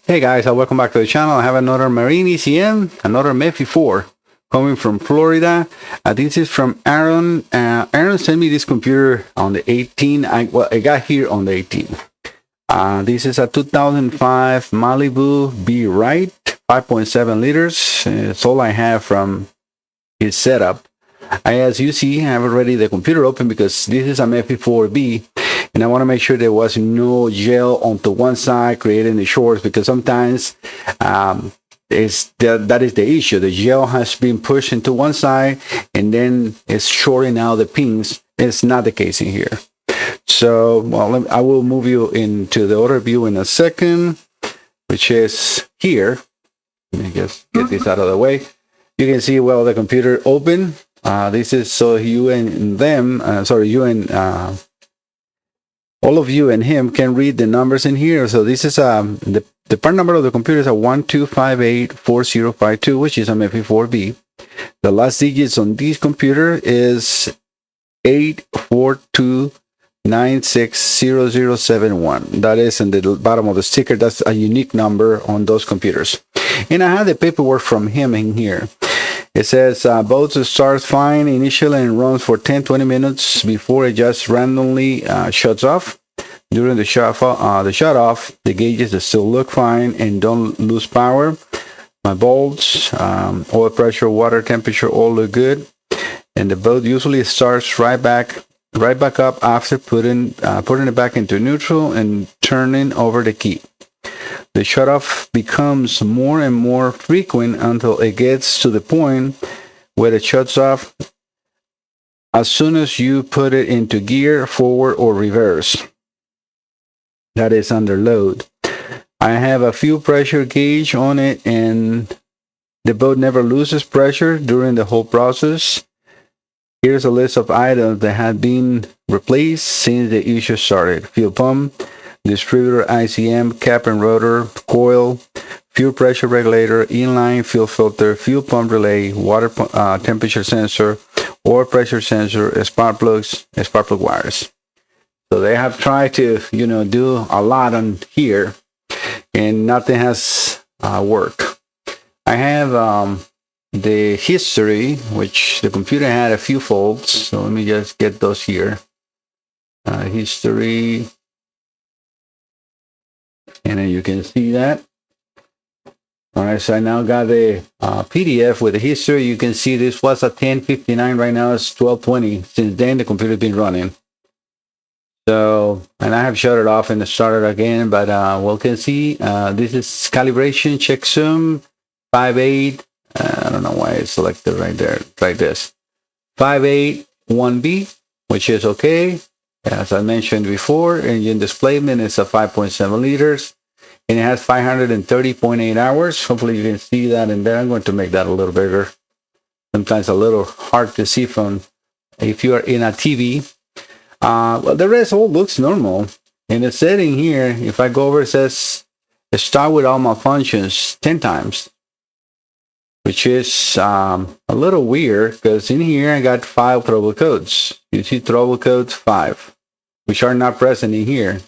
Hey guys, welcome back to the channel. I have another Marine ECM, another MEFi 4 coming from Florida. This is from Aaron. Aaron sent me this computer on the 18th. I got here on the 18th. This is a 2005 Malibu V-Ride, 5.7 liters. It's all I have from his setup. As you see, I have already the computer open because this is a MEFi 4B. And I want to make sure there was no gel onto one side creating the shorts, because sometimes that is the issue. The gel has been pushed into one side and then it's shorting out the pins. It's not the case in here. So, well, I will move you into the other view in a second, which is here. Let me just get this out of the way. You can see, well, the computer open. This is so you and them, all of you and him can read the numbers in here. So this is the part number of the computer is a 12584052, which is a MEFi 4B. The last digits on this computer is 842960071. That is in the bottom of the sticker. That's a unique number on those computers. And I have the paperwork from him in here. It says both starts fine initially and runs for 10-20 minutes before it just randomly shuts off. During the shut off, the gauges still look fine and don't lose power. My bolts, oil pressure, water temperature all look good, and the boat usually starts right back up after putting it back into neutral and turning over the key. The shutoff becomes more and more frequent until it gets to the point where it shuts off as soon as you put it into gear, forward or reverse. That is under load. I have a fuel pressure gauge on it, and the boat never loses pressure during the whole process. Here's a list of items that have been replaced since the issue started: fuel pump, distributor ICM, cap and rotor, coil, fuel pressure regulator, inline fuel filter, fuel pump relay, water temperature sensor, oil pressure sensor, spark plugs, spark plug wires. So they have tried to, do a lot on here, and nothing has worked. I have the history, which the computer had a few faults. So let me just get those here. History. And then you can see that. All right, so I now got the PDF with the history. You can see this was at 10:59. Right now it's 12:20. Since then, the computer's been running. So, and I have shut it off and started again, but we can see this is calibration checksum 58. I don't know why it's selected right there, like this. 581B, which is okay. As I mentioned before, engine displacement is a 5.7 liters, and it has 530.8 hours. Hopefully you can see that in there. I'm going to make that a little bigger. Sometimes a little hard to see from if you are in a TV. Well, the rest all looks normal. In the setting here, if I go over, it says start with all malfunctions 10 times, which is a little weird because in here I got 5 trouble codes. You see trouble codes 5, which are not present in here.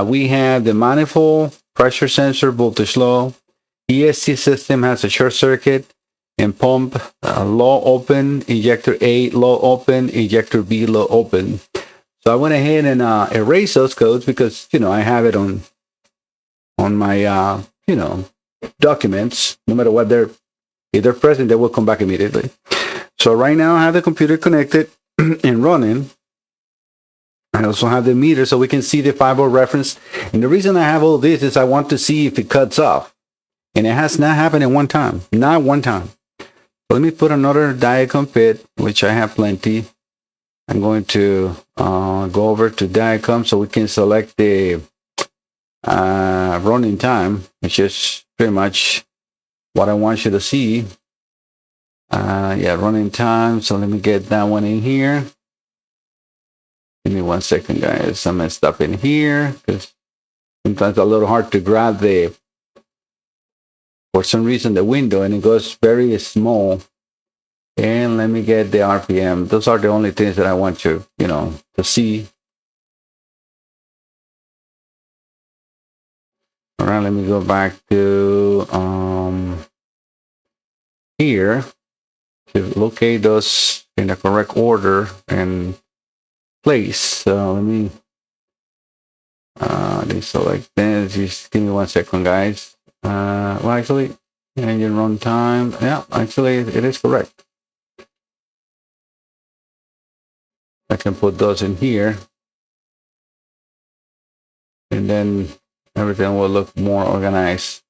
We have the manifold, pressure sensor, voltage low, ESC system has a short circuit, and pump low open, injector A low open, injector B low open. So I went ahead and erased those codes because I have it on my documents. No matter what if they're present, they will come back immediately. So right now I have the computer connected and running. I also have the meter so we can see the 5-volt reference. And the reason I have all this is I want to see if it cuts off. And it has not happened in one time. Not one time. So let me put another Diacom pit, which I have plenty. I'm going to go over to Diacom so we can select the running time, which is pretty much what I want you to see. Running time. So let me get that one in here. Give me 1 second, guys. I messed up in here because sometimes it's a little hard to grab for some reason, the window, and it goes very small. And let me get the RPM. Those are the only things that I want you, to see. All right, let me go back to here to locate those in the correct order and place. So let me deselect this. Just give me 1 second, guys. Well, actually, engine runtime. Yeah, actually, it is correct. I can put those in here, and then everything will look more organized.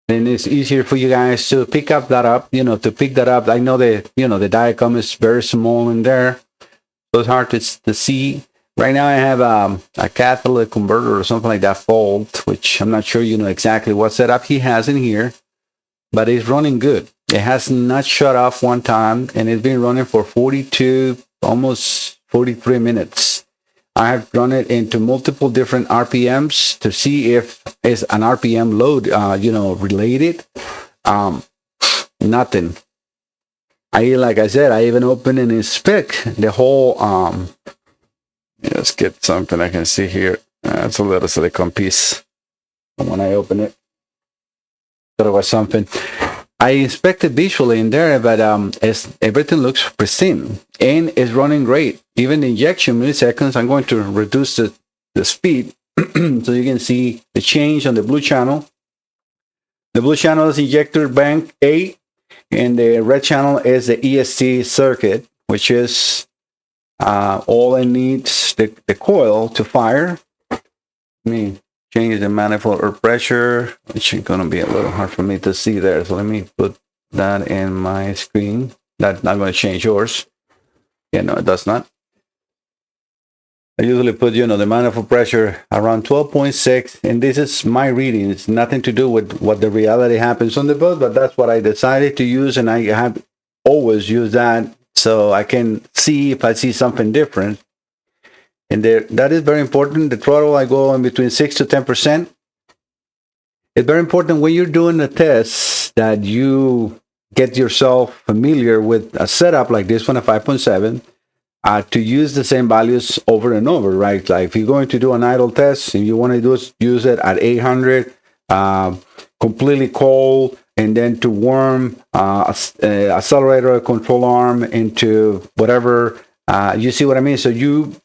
Then it's easier for you guys to pick up that up. To pick that up. I know that the diagram is very small in there, so it's hard to see. Right now, I have a catalytic converter or something like that fault, which I'm not sure exactly what setup he has in here, but it's running good. It has not shut off one time, and it's been running for 42, almost 43 minutes. I have run it into multiple different RPMs to see if it's an RPM load, related. Nothing. Like I said, I even opened and inspect the whole. Let's get something I can see here. It's a little silicone piece. When I open it, thought it was something. I inspected visually in there, but everything looks pristine and it's running great. Even the injection milliseconds, I'm going to reduce the speed so you can see the change on the blue channel. The blue channel is injector bank A, and the red channel is the EST circuit, which is all it needs the coil to fire. Let me change the manifold air pressure, which is going to be a little hard for me to see there. So let me put that in my screen. That's not going to change yours. Yeah, no, it does not. I usually put, the manifold pressure around 12.6, and this is my reading. It's nothing to do with what the reality happens on the boat, but that's what I decided to use, and I have always used that so I can see if I see something different. And that is very important. The throttle, I go in between 6 to 10%. It's very important when you're doing the tests that you get yourself familiar with a setup like this one, a 5.7, to use the same values over and over, right? Like if you're going to do an idle test and you want to use it at 800, completely cold, and then to warm accelerator or control arm into whatever, you see what I mean? So you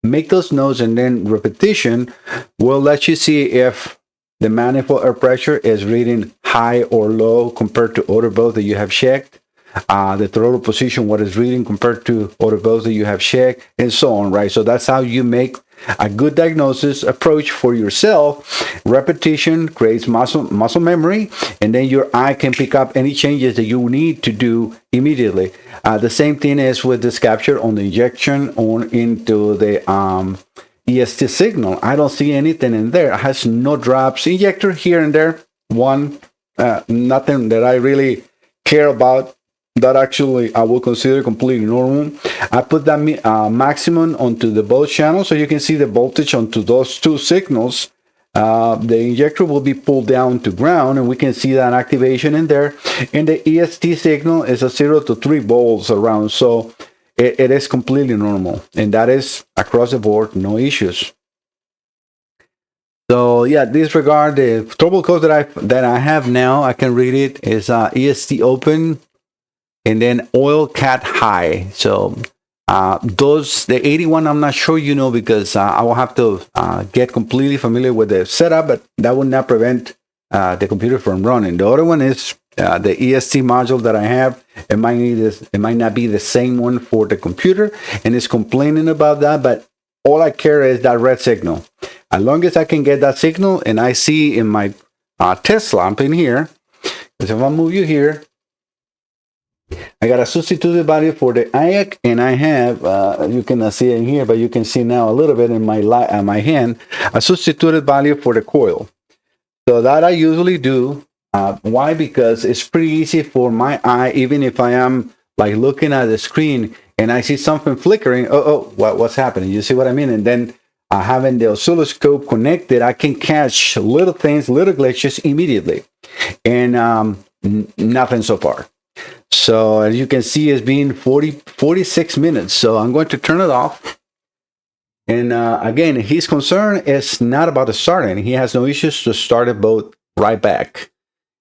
make those notes, and then repetition will let you see if the manifold air pressure is reading high or low compared to other boats that you have checked. The throttle position, what is reading compared to other boats that you have checked, and so on, right? So that's how you make a good diagnosis approach for yourself. Repetition creates muscle memory, and then your eye can pick up any changes that you need to do immediately. The same thing is with this capture on the injection on into the EST signal. I don't see anything in there. It has no drops. Injector here and there. Nothing that I really care about. That actually I will consider completely normal. I put that maximum onto the both channels so you can see the voltage onto those two signals. The injector will be pulled down to ground, and we can see that activation in there. And the EST signal is a 0 to 3 volts around, so it is completely normal, and that is across the board, no issues. So yeah, disregard the trouble code that I have now. I can read it. Is EST open. And then oil cat high. So the 81, I'm not sure because I will have to get completely familiar with the setup, but that would not prevent the computer from running. The other one is the EST module that I have. It might not be the same one for the computer, and it's complaining about that, but all I care is that red signal. As long as I can get that signal, and I see in my test lamp in here, because if I move you here, I got a substituted value for the IAC, and I have, you cannot see it in here, but you can see now a little bit in my hand, a substituted value for the coil. So that I usually do. Why? Because it's pretty easy for my eye, even if I am like looking at the screen and I see something flickering. What's happening? You see what I mean? And then having the oscilloscope connected, I can catch little things, little glitches immediately, and nothing so far. So as you can see, it's been 46 minutes. So I'm going to turn it off. And again, his concern is not about the starting. He has no issues to start a boat right back.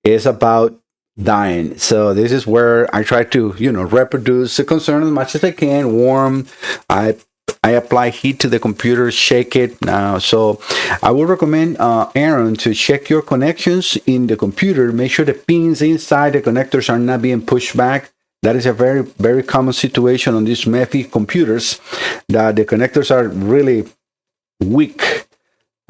It's about dying. So this is where I try to, reproduce the concern as much as I can. Warm. I apply heat to the computer, shake it. So I would recommend Aaron to check your connections in the computer. Make sure the pins inside the connectors are not being pushed back. That is a very, very common situation on these MEFi computers, that the connectors are really weak.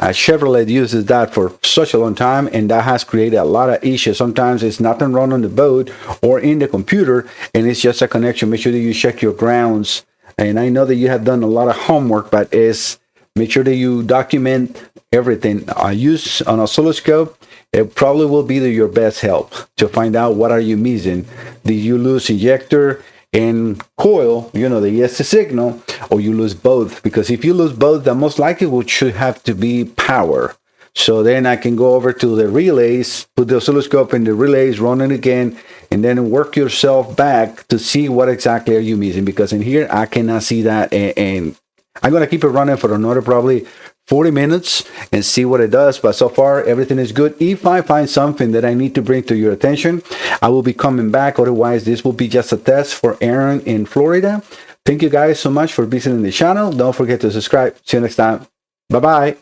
Chevrolet uses that for such a long time, and that has created a lot of issues. Sometimes it's nothing wrong on the boat or in the computer, and it's just a connection. Make sure that you check your grounds. And I know that you have done a lot of homework, but make sure that you document everything. Use an oscilloscope. It probably will be your best help to find out what are you missing. Did you lose injector and coil, the ESC signal, or you lose both? Because if you lose both, the most likely should have to be power. So then I can go over to the relays, put the oscilloscope in the relays, run it again, and then work yourself back to see what exactly are you missing. Because in here, I cannot see that. And I'm going to keep it running for another probably 40 minutes and see what it does. But so far, everything is good. If I find something that I need to bring to your attention, I will be coming back. Otherwise, this will be just a test for Aaron in Florida. Thank you guys so much for visiting the channel. Don't forget to subscribe. See you next time. Bye-bye.